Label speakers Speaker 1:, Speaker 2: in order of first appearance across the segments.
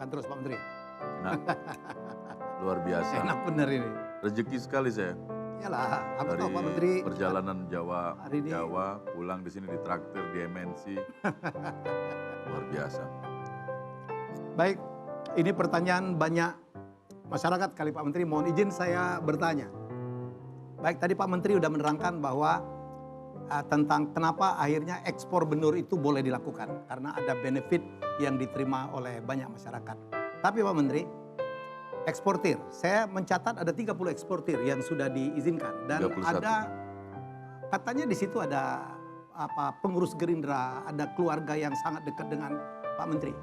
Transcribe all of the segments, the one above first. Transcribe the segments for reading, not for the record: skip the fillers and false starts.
Speaker 1: sehat-sehat terus Pak Menteri.
Speaker 2: Enak. Luar biasa.
Speaker 1: Enak bener ini.
Speaker 2: Rezeki sekali saya.
Speaker 1: Iyalah, aku
Speaker 2: Dari
Speaker 1: tahu Pak Menteri.
Speaker 2: perjalanan
Speaker 1: hari ini-
Speaker 2: Jawa, pulang di sini ditraktir di MNC. Luar biasa.
Speaker 1: Baik, ini pertanyaan banyak masyarakat kali Pak Menteri. Mohon izin saya bertanya. Baik, tadi Pak Menteri sudah menerangkan bahwa tentang kenapa akhirnya ekspor benur itu boleh dilakukan. Karena ada benefit yang diterima oleh banyak masyarakat. Tapi Pak Menteri, eksportir, saya mencatat ada 30 eksportir yang sudah diizinkan. Dan
Speaker 2: 31.
Speaker 1: ada, katanya di situ ada pengurus Gerindra, ada keluarga yang sangat dekat dengan Pak Menteri.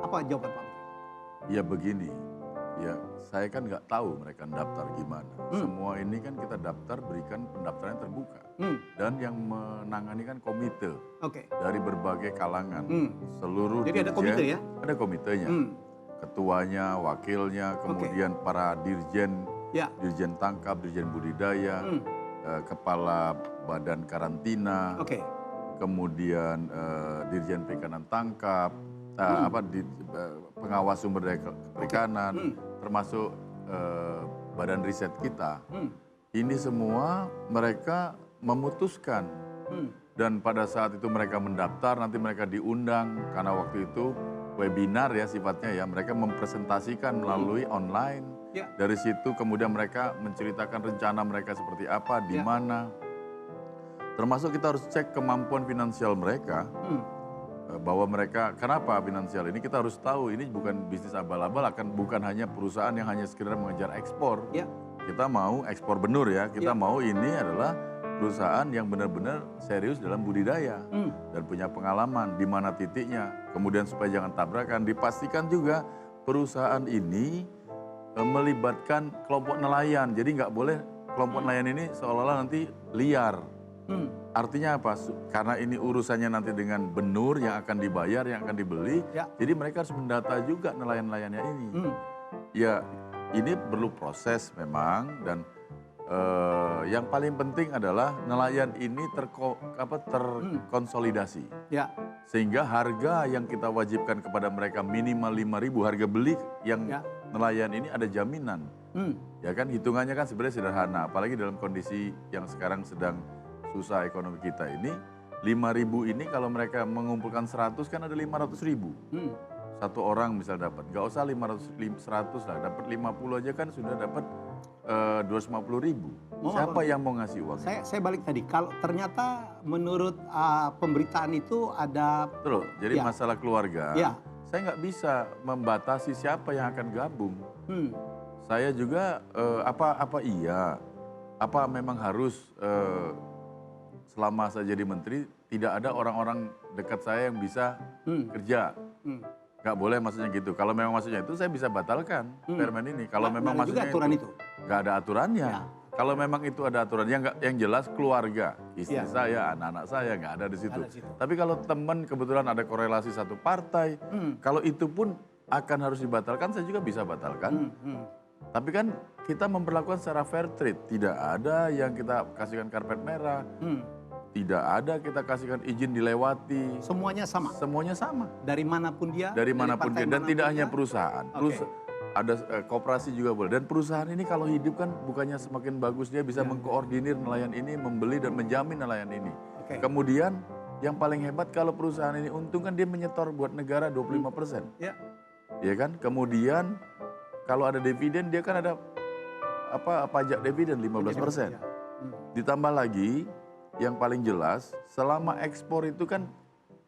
Speaker 1: Apa jawaban Pak Menteri?
Speaker 2: Ya begini, ya saya kan nggak tahu mereka daftar gimana. Semua ini kan kita daftar berikan pendaftaran terbuka. Dan yang menangani kan komite
Speaker 1: Oke.
Speaker 2: dari berbagai kalangan. Seluruh
Speaker 1: Jadi ada
Speaker 2: dirjen,
Speaker 1: komite ya?
Speaker 2: Ada komitenya. Ketuanya, wakilnya, kemudian para dirjen,
Speaker 1: Ya.
Speaker 2: dirjen tangkap, dirjen budidaya, kepala badan karantina,
Speaker 1: Oke.
Speaker 2: kemudian dirjen perikanan tangkap, pengawas sumber daya perikanan, termasuk badan riset kita. Ini semua mereka memutuskan. Dan pada saat itu mereka mendaftar, nanti mereka diundang karena waktu itu webinar ya sifatnya ya, mereka mempresentasikan melalui online.
Speaker 1: Ya.
Speaker 2: Dari situ kemudian mereka menceritakan rencana mereka seperti apa, di
Speaker 1: Ya.
Speaker 2: mana. Termasuk kita harus cek kemampuan finansial mereka, bahwa mereka, kenapa finansial ini kita harus tahu, ini bukan bisnis abal-abal, bukan hanya perusahaan yang hanya sekedar mengejar ekspor.
Speaker 1: Ya.
Speaker 2: Kita mau ekspor benur ya, kita
Speaker 1: Ya.
Speaker 2: mau ini adalah perusahaan yang benar-benar serius dalam budidaya dan punya pengalaman di mana titiknya. Kemudian supaya jangan tabrakan, dipastikan juga perusahaan ini melibatkan kelompok nelayan. Jadi nggak boleh kelompok nelayan ini seolah-olah nanti liar. Artinya apa? Karena ini urusannya nanti dengan benur yang akan dibayar, yang akan dibeli.
Speaker 1: Ya.
Speaker 2: Jadi mereka harus mendata juga nelayan-nelayannya ini. Ya, ini perlu proses memang, dan yang paling penting adalah nelayan ini terkonsolidasi.
Speaker 1: Ya.
Speaker 2: Sehingga harga yang kita wajibkan kepada mereka minimal 5.000, harga beli yang
Speaker 1: Ya.
Speaker 2: nelayan ini ada jaminan. Ya kan, hitungannya kan sebenarnya sederhana, apalagi dalam kondisi yang sekarang sedang susah ekonomi kita ini. 5.000 ini kalau mereka mengumpulkan 100 kan ada 500.000. Satu orang misal dapat, nggak usah 100 lah, dapat 50 aja kan sudah dapat 250.000. Siapa yang mau ngasih uang?
Speaker 1: Saya balik tadi, kalau ternyata menurut pemberitaan itu ada...
Speaker 2: Betul, jadi
Speaker 1: Ya.
Speaker 2: masalah keluarga,
Speaker 1: Ya.
Speaker 2: saya nggak bisa membatasi siapa yang akan gabung. Saya juga apa memang harus selama saya jadi menteri tidak ada orang-orang dekat saya yang bisa kerja. Nggak boleh maksudnya gitu. Kalau memang maksudnya itu saya bisa batalkan permen ini. Kalau memang
Speaker 1: Ada juga
Speaker 2: maksudnya
Speaker 1: aturan itu.
Speaker 2: nggak ada aturannya.
Speaker 1: Ya.
Speaker 2: Kalau memang itu ada aturan, yang jelas keluarga, istri
Speaker 1: Ya.
Speaker 2: saya, anak-anak saya nggak ada di situ.
Speaker 1: Ada di situ.
Speaker 2: Tapi kalau teman kebetulan ada korelasi satu partai, kalau itu pun akan harus dibatalkan, saya juga bisa batalkan. Tapi kan kita memperlakukan secara fair trade, tidak ada yang kita kasihkan karpet merah, tidak ada kita kasihkan izin dilewati.
Speaker 1: Semuanya sama?
Speaker 2: Semuanya sama.
Speaker 1: Dari manapun dia?
Speaker 2: Dari manapun
Speaker 1: partai
Speaker 2: dia, dan tidak
Speaker 1: manapun
Speaker 2: hanya
Speaker 1: dia?
Speaker 2: perusahaan. Ada koperasi juga boleh. Dan perusahaan ini kalau hidup kan bukannya semakin bagus, dia bisa mengkoordinir nelayan ini, membeli dan menjamin nelayan ini.
Speaker 1: Oke.
Speaker 2: Kemudian yang paling hebat kalau perusahaan ini untung kan dia menyetor buat negara 25%.
Speaker 1: Ya.
Speaker 2: Ya kan? Kemudian kalau ada dividen dia kan ada pajak dividen 15%.
Speaker 1: Ya.
Speaker 2: Ditambah lagi yang paling jelas, selama ekspor itu kan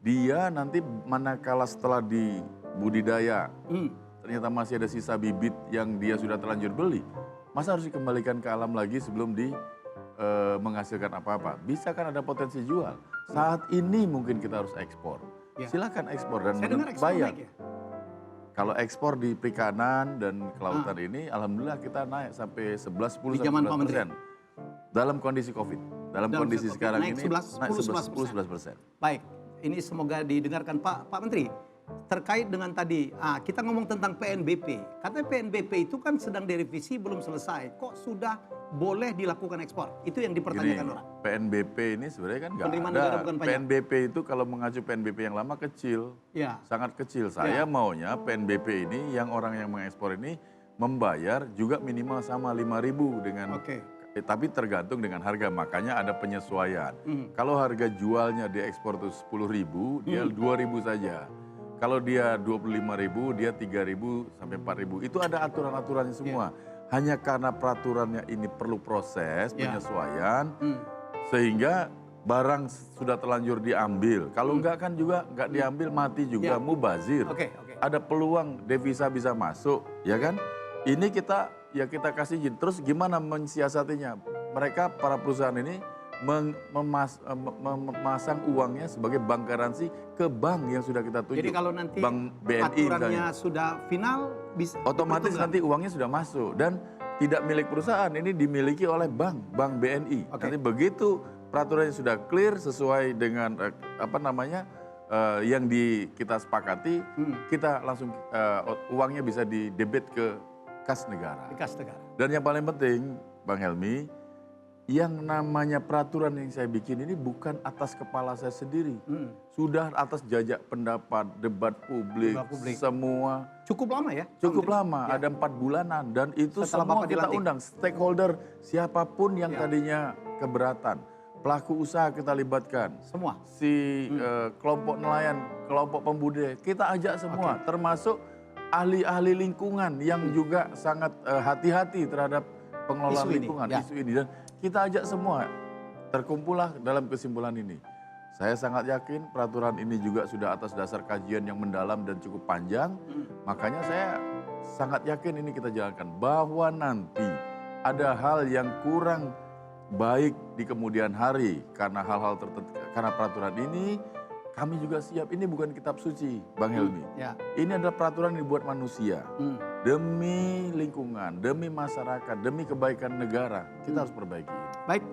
Speaker 2: dia nanti manakala setelah dibudidaya ternyata masih ada sisa bibit yang dia sudah terlanjur beli, masa harus dikembalikan ke alam lagi sebelum menghasilkan apa-apa? Bisa kan ada potensi jual. Saat ini mungkin kita harus ekspor.
Speaker 1: Ya.
Speaker 2: Silakan ekspor dan
Speaker 1: Saya dengar ekspor
Speaker 2: bayar.
Speaker 1: naik ya?
Speaker 2: Kalau ekspor di perikanan dan kelautan ini, alhamdulillah kita naik sampai 11-10%.
Speaker 1: Di zaman Pak Menteri?
Speaker 2: Dalam kondisi COVID. Dalam kondisi
Speaker 1: COVID,
Speaker 2: sekarang
Speaker 1: naik
Speaker 2: ini
Speaker 1: 11,
Speaker 2: naik
Speaker 1: 10-11%.
Speaker 2: 11%.
Speaker 1: Baik, ini semoga didengarkan Pak Menteri. terkait dengan tadi, kita ngomong tentang PNBP. Katanya PNBP itu kan sedang direvisi, belum selesai. Kok sudah boleh dilakukan ekspor? Itu yang dipertanyakan orang.
Speaker 2: PNBP ini sebenarnya kan nggak
Speaker 1: Penerimaan
Speaker 2: ada.
Speaker 1: negara bukan pajak.
Speaker 2: PNBP itu kalau mengacu PNBP yang lama kecil,
Speaker 1: Ya.
Speaker 2: sangat kecil. Saya maunya PNBP ini yang orang yang mengekspor ini membayar juga minimal sama 5.000 dengan tapi tergantung dengan harga, makanya ada penyesuaian. Kalau harga jualnya di ekspor itu 10.000, dia 2.000 saja. Kalau dia 25.000, dia 3.000 sampai 4.000. Itu ada aturan-aturannya semua. Hanya karena peraturannya ini perlu proses penyesuaian, sehingga barang sudah terlanjur diambil. Kalau enggak kan juga enggak diambil, mati juga, mubazir. Ada peluang devisa bisa masuk, ya kan? Ini kita kasih izin. Terus gimana mensiasatinya? Mereka para perusahaan ini memasang uangnya sebagai bank garansi ke bank yang sudah kita tunjuk.
Speaker 1: Jadi kalau nanti
Speaker 2: bank BNI
Speaker 1: aturannya sudah final, bisa
Speaker 2: otomatis nanti uangnya sudah masuk dan tidak milik perusahaan, ini dimiliki oleh bank BNI. Nanti begitu peraturannya sudah clear sesuai dengan yang kita sepakati, kita langsung uangnya bisa didebit ke kas negara. Dan yang paling penting, Bang Helmi, yang namanya peraturan yang saya bikin ini bukan atas kepala saya sendiri. Sudah atas jajak pendapat, debat publik, semua.
Speaker 1: Cukup lama ya?
Speaker 2: Cukup lama, ada 4 bulanan. Dan itu setelah semua kita undang, stakeholder siapapun yang tadinya keberatan. Pelaku usaha kita libatkan.
Speaker 1: Semua?
Speaker 2: Kelompok nelayan, kelompok pembudidaya, kita ajak semua. Termasuk ahli-ahli lingkungan yang juga sangat hati-hati terhadap pengelolaan lingkungan, isu ini. Dan kita ajak semua, terkumpullah dalam kesimpulan ini. Saya sangat yakin peraturan ini juga sudah atas dasar kajian yang mendalam dan cukup panjang. Makanya saya sangat yakin ini kita jalankan. Bahwa nanti ada hal yang kurang baik di kemudian hari karena hal-hal tertentu, karena peraturan ini, kami juga siap. Ini bukan kitab suci, Bang Helmi. Ini adalah peraturan yang dibuat manusia. Demi lingkungan, demi masyarakat, demi kebaikan negara, kita harus perbaiki.
Speaker 1: Baik,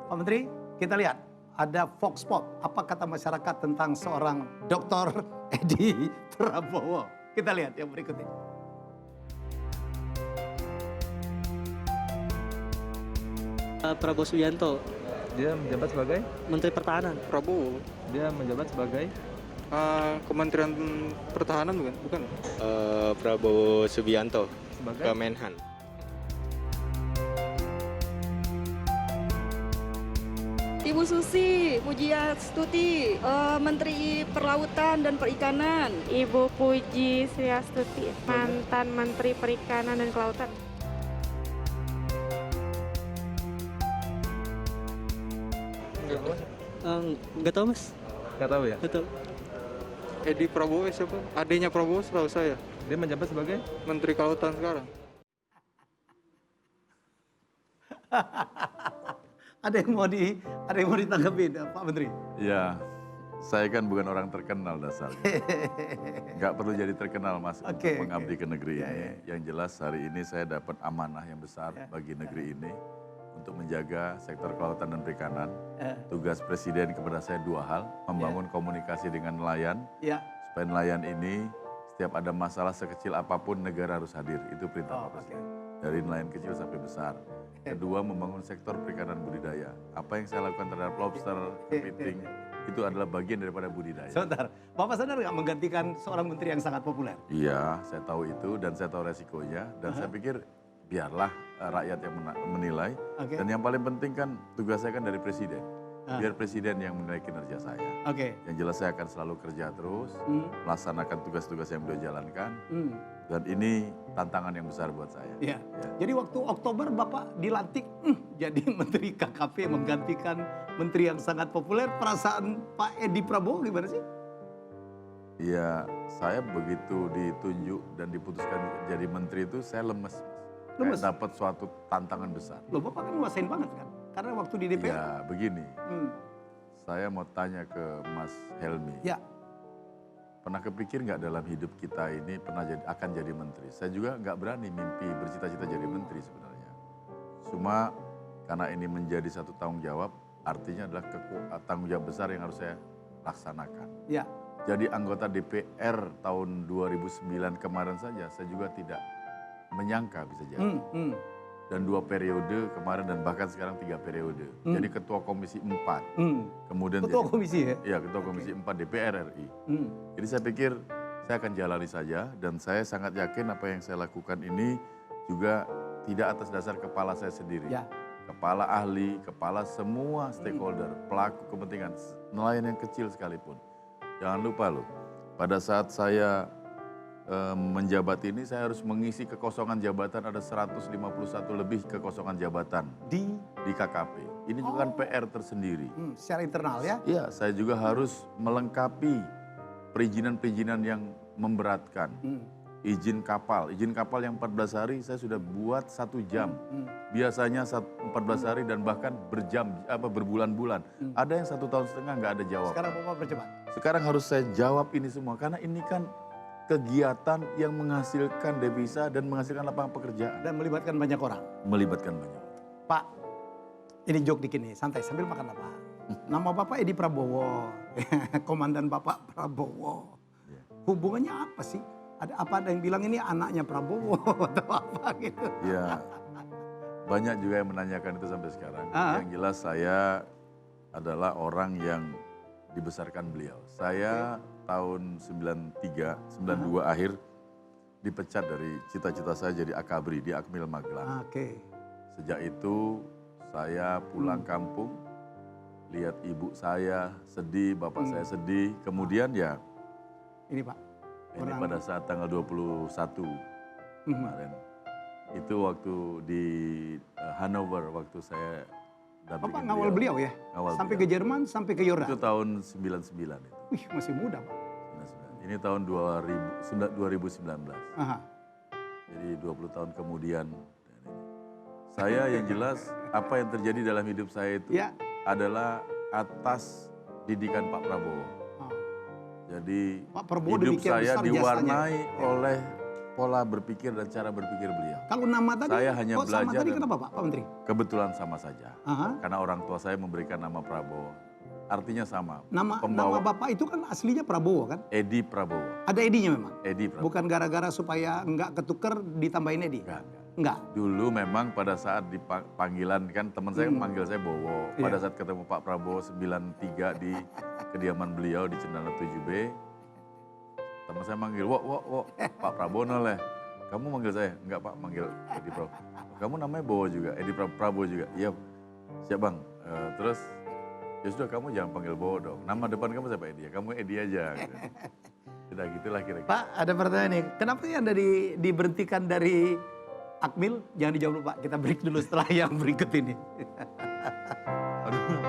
Speaker 1: Pak Menteri, kita lihat ada Fox Pop. Apa kata masyarakat tentang seorang Dr. Edi Prabowo? Kita lihat yang berikut ini.
Speaker 3: Prabowo Subianto.
Speaker 4: Dia menjabat sebagai
Speaker 3: Menteri Pertahanan.
Speaker 5: Prabowo.
Speaker 4: Dia menjabat sebagai
Speaker 5: Kementerian Pertahanan bukan?
Speaker 6: Prabowo Subianto,
Speaker 4: sebagai
Speaker 6: Kemenhan.
Speaker 7: Ibu Susi Pujiastuti, Menteri Perlautan dan Perikanan.
Speaker 8: Ibu Puji Sriastuti, mantan Menteri Perikanan dan Kelautan.
Speaker 3: Nggak tahu mas.
Speaker 4: nggak tahu ya?
Speaker 3: Betul.
Speaker 5: Edi Prabowo siapa? Adiknya Prabowo setahu saya.
Speaker 4: Dia menjabat sebagai
Speaker 5: Menteri Kelautan sekarang.
Speaker 1: Ada yang mau ditanggapi, Pak Menteri?
Speaker 2: Ya, saya kan bukan orang terkenal dasarnya. Nggak perlu jadi terkenal mas untuk mengabdi ke negeri ini. Yang jelas hari ini saya dapat amanah yang besar bagi negeri ini untuk menjaga sektor kelautan dan perikanan. Tugas Presiden kepada saya 2 hal, membangun komunikasi dengan nelayan, supaya nelayan ini setiap ada masalah sekecil apapun negara harus hadir. Itu perintah Pak Presiden. Dari nelayan kecil sampai besar. Kedua, membangun sektor perikanan budidaya. Apa yang saya lakukan terhadap lobster, kepiting, itu adalah bagian daripada budidaya.
Speaker 1: Sebentar, Bapak sadar nggak menggantikan seorang menteri yang sangat populer?
Speaker 2: Iya, saya tahu itu dan saya tahu resikonya. Dan saya pikir biarlah rakyat yang menilai. Dan yang paling penting kan tugas saya kan dari Presiden. Biar Presiden yang menilai kinerja saya. Yang jelas saya akan selalu kerja terus, melaksanakan tugas-tugas yang beliau jalankan. Dan ini tantangan yang besar buat saya.
Speaker 1: Ya. Jadi waktu Oktober Bapak dilantik jadi Menteri KKP menggantikan menteri yang sangat populer. Perasaan Pak Edi Prabowo gimana sih?
Speaker 2: Iya, saya begitu ditunjuk dan diputuskan jadi menteri itu saya lemes.
Speaker 1: Lemes?
Speaker 2: Dapat suatu tantangan besar.
Speaker 1: Loh Bapak kan nguasain banget kan? Karena waktu di DPR.
Speaker 2: Ya begini, saya mau tanya ke Mas Helmi.
Speaker 1: Ya.
Speaker 2: Pernah kepikir nggak dalam hidup kita ini akan jadi menteri? Saya juga nggak berani mimpi bercita-cita jadi menteri sebenarnya. Cuma karena ini menjadi satu tanggung jawab, artinya adalah tanggung jawab besar yang harus saya laksanakan.
Speaker 1: Ya.
Speaker 2: jadi anggota DPR tahun 2009 kemarin saja, saya juga tidak menyangka bisa jadi. Dan 2 periode kemarin dan bahkan sekarang 3 periode. Jadi ketua komisi 4. Kemudian
Speaker 1: Ketua
Speaker 2: jadi,
Speaker 1: komisi ya?
Speaker 2: Iya, ketua komisi 4 DPR RI. Jadi saya pikir saya akan jalani saja dan saya sangat yakin apa yang saya lakukan ini juga tidak atas dasar kepala saya sendiri.
Speaker 1: Ya.
Speaker 2: Kepala ahli, kepala semua stakeholder, pelaku kepentingan, nelayan yang kecil sekalipun. Jangan lupa loh, pada saat saya menjabat ini saya harus mengisi kekosongan jabatan, ada 151 lebih kekosongan jabatan
Speaker 1: Di
Speaker 2: di KKP. Ini juga kan PR tersendiri.
Speaker 1: secara internal ya?
Speaker 2: Iya, saya juga harus melengkapi perizinan-perizinan yang memberatkan. Izin kapal yang 14 hari saya sudah buat 1 jam. Biasanya 14 hari dan bahkan berbulan-bulan. Ada yang 1,5 tahun nggak ada jawab.
Speaker 1: Sekarang Bapak percepat.
Speaker 2: Sekarang harus saya jawab ini semua karena ini kan kegiatan yang menghasilkan devisa dan menghasilkan lapangan pekerjaan.
Speaker 1: Dan melibatkan banyak orang.
Speaker 2: Melibatkan banyak orang.
Speaker 1: Pak, ini joke dikit nih, santai sambil makan apa? Nama Bapak Edi Prabowo, komandan Bapak Prabowo. Hubungannya apa sih? Ada yang bilang ini anaknya Prabowo atau apa gitu?
Speaker 2: Ya, banyak juga yang menanyakan itu sampai sekarang. Yang jelas saya adalah orang yang dibesarkan beliau. Saya tahun 92 akhir dipecat dari cita-cita saya jadi akabri di Akmil Magelang.
Speaker 1: Oke.
Speaker 2: Sejak itu saya pulang kampung, lihat ibu saya sedih, bapak saya sedih. Kemudian ya
Speaker 1: Ini Pak.
Speaker 2: ini pada saat tanggal 21 kemarin. Itu waktu di Hanover, waktu saya dampingin
Speaker 1: Bapak ngawal beliau ya?
Speaker 2: Ngawal
Speaker 1: Sampai
Speaker 2: beliau.
Speaker 1: ke Jerman, sampai ke Yordan?
Speaker 2: Itu tahun 99 itu.
Speaker 1: Wih, masih muda Pak.
Speaker 2: 99. Ini tahun 2019.
Speaker 1: Aha.
Speaker 2: Jadi 20 tahun kemudian. Saya yang jelas apa yang terjadi dalam hidup saya itu
Speaker 1: Ya.
Speaker 2: adalah atas didikan Pak Prabowo.
Speaker 1: Oh.
Speaker 2: Jadi
Speaker 1: Pak Prabowo
Speaker 2: hidup
Speaker 1: demikian
Speaker 2: saya
Speaker 1: besar
Speaker 2: diwarnai
Speaker 1: jasanya.
Speaker 2: oleh pola berpikir dan cara berpikir beliau.
Speaker 1: Kalau nama tadi,
Speaker 2: Saya hanya
Speaker 1: kok sama
Speaker 2: belajar
Speaker 1: tadi
Speaker 2: dan-
Speaker 1: kenapa Pak Menteri?
Speaker 2: Kebetulan sama saja.
Speaker 1: Aha.
Speaker 2: Karena orang tua saya memberikan nama Prabowo. Artinya sama.
Speaker 1: Nama
Speaker 2: Pembawa
Speaker 1: Bapak itu kan aslinya Prabowo kan?
Speaker 2: Edi Prabowo.
Speaker 1: Ada Edinya memang?
Speaker 2: Edi Prabowo.
Speaker 1: Bukan gara-gara supaya enggak ketuker ditambahin Edi?
Speaker 2: Enggak.
Speaker 1: Enggak.
Speaker 2: Dulu memang pada saat dipanggilan kan teman saya manggil saya Bowo. Pada
Speaker 1: Iya.
Speaker 2: saat ketemu Pak Prabowo 93 di kediaman beliau di Cendana 7B. Teman saya manggil, wo, Pak Prabowo noleh. Kamu manggil saya? Enggak Pak, manggil Edi Prabowo. Kamu namanya Bowo juga, Edi Prabowo juga. Iya, siap Bang. Terus, ya sudah kamu jangan panggil Bowo dong. Nama depan kamu siapa Edi? Kamu Edi aja. Gitu. Sudah gitulah kira-kira.
Speaker 1: Pak, ada pertanyaan nih. Kenapa sih Anda diberhentikan dari Akmil? Jangan dijawab dulu Pak, kita break dulu setelah yang berikut ini.
Speaker 2: Aduh.